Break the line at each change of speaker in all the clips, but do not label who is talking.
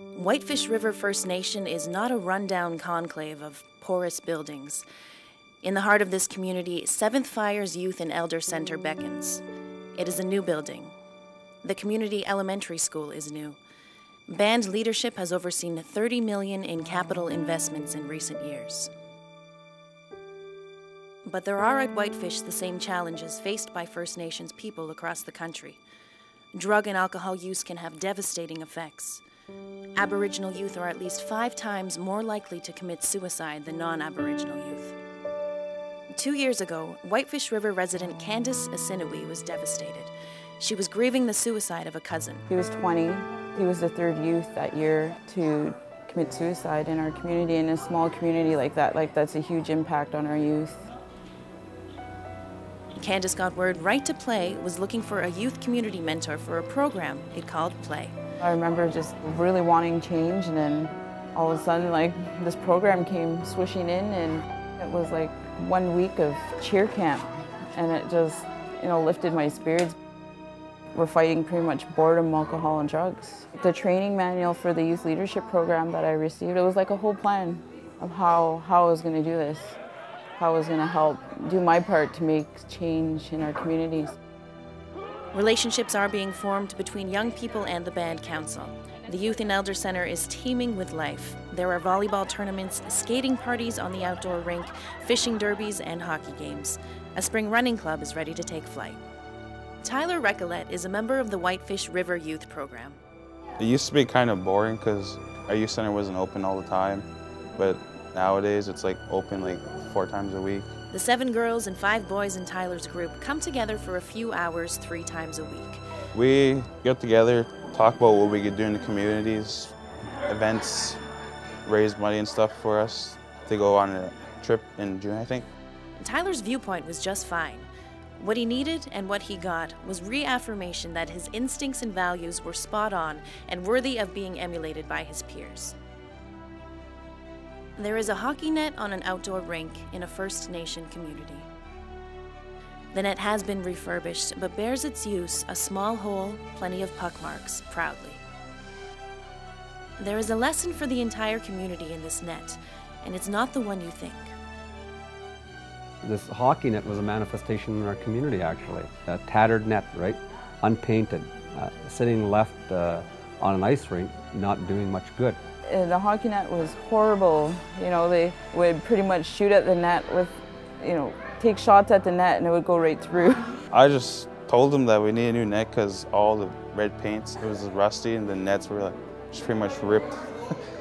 Whitefish River First Nation is not a rundown conclave of porous buildings. In the heart of this community, 7th Fire's Youth and Elder Center beckons. It is a new building. The community elementary school is new. Band leadership has overseen $30 million in capital investments in recent years. But there are at Whitefish the same challenges faced by First Nations people across the country. Drug and alcohol use can have devastating effects. Aboriginal youth are at least 5 times more likely to commit suicide than non-Aboriginal youth. 2 years ago, Whitefish River resident Candace Asinawi was devastated. She was grieving the suicide of a cousin.
He was 20. He was the 3rd youth that year to commit suicide in our community. In a small community like that, that's a huge impact on our youth.
Candace got word Right to Play was looking for a youth community mentor for a program it called Play.
I remember just really wanting change, and then all of a sudden, this program came swishing in, and it was like 1 week of cheer camp, and it just, lifted my spirits. We're fighting pretty much boredom, alcohol, and drugs. The training manual for the youth leadership program that I received, it was like a whole plan of how I was going to do this, how I was going to help do my part to make change in our communities.
Relationships are being formed between young people and the Band Council. The Youth and Elder Center is teeming with life. There are volleyball tournaments, skating parties on the outdoor rink, fishing derbies, and hockey games. A spring running club is ready to take flight. Tyler Recollet is a member of the Whitefish River Youth Program.
It used to be kind of boring because our youth center wasn't open all the time, but nowadays it's open 4 times a week.
The 7 girls and 5 boys in Tyler's group come together for a few hours 3 times a week.
We get together, talk about what we could do in the communities, events, raise money and stuff for us to go on a trip in June, I think.
Tyler's viewpoint was just fine. What he needed and what he got was reaffirmation that his instincts and values were spot on and worthy of being emulated by his peers. There is a hockey net on an outdoor rink in a First Nation community. The net has been refurbished, but bears its use a small hole, plenty of puck marks, proudly. There is a lesson for the entire community in this net, and it's not the one you think.
This hockey net was a manifestation in our community, actually. A tattered net, right? Unpainted, sitting left on an ice rink, not doing much good.
The hockey net was horrible. They would pretty much shoot at the net with, take shots at the net, and it would go right through.
I just told them that we need a new net because all the red paints, it was rusty, and the nets were just pretty much ripped.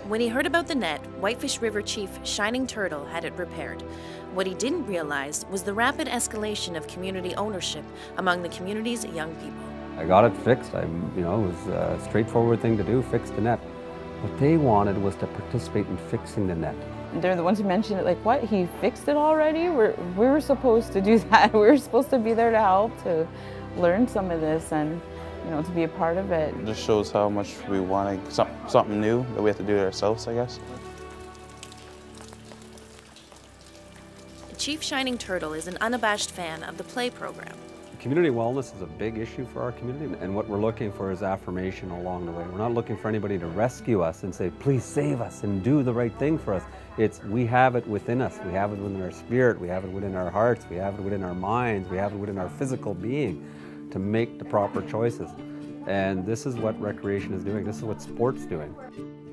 When he heard about the net, Whitefish River Chief Shining Turtle had it repaired. What he didn't realize was the rapid escalation of community ownership among the community's young people.
I got it fixed. It was a straightforward thing to do, fix the net. What they wanted was to participate in fixing the net.
They're the ones who mentioned it, what, he fixed it already? We were supposed to do that. We were supposed to be there to help, to learn some of this, and to be a part of it.
It just shows how much we want something new, that we have to do it ourselves, I guess.
Chief Shining Turtle is an unabashed fan of the Play program.
Community wellness is a big issue for our community, and what we're looking for is affirmation along the way. We're not looking for anybody to rescue us and say, please save us and do the right thing for us. It's we have it within us. We have it within our spirit. We have it within our hearts. We have it within our minds. We have it within our physical being to make the proper choices. And this is what recreation is doing. This is what sport's doing.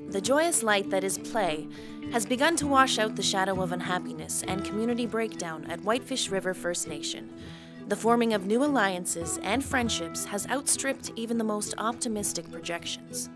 The joyous light that is Play has begun to wash out the shadow of unhappiness and community breakdown at Whitefish River First Nation. The forming of new alliances and friendships has outstripped even the most optimistic projections.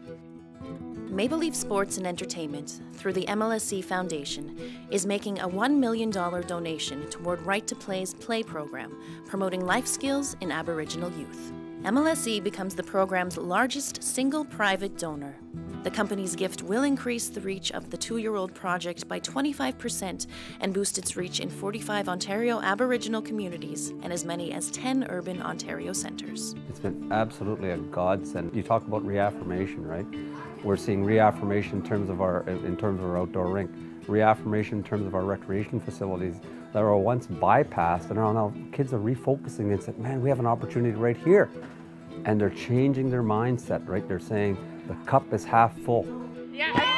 Maple Leaf Sports and Entertainment, through the MLSE Foundation, is making a $1 million donation toward Right to Play's Play program, promoting life skills in Aboriginal youth. MLSE becomes the program's largest single private donor. The company's gift will increase the reach of the 2-year-old project by 25% and boost its reach in 45 Ontario Aboriginal communities and as many as 10 urban Ontario centres.
It's been absolutely a godsend. You talk about reaffirmation, right? We're seeing reaffirmation in terms of our outdoor rink, reaffirmation in terms of our recreation facilities that were once bypassed, and now kids are refocusing and saying, man, we have an opportunity right here. And they're changing their mindset, right? They're saying the cup is half full.
Yeah.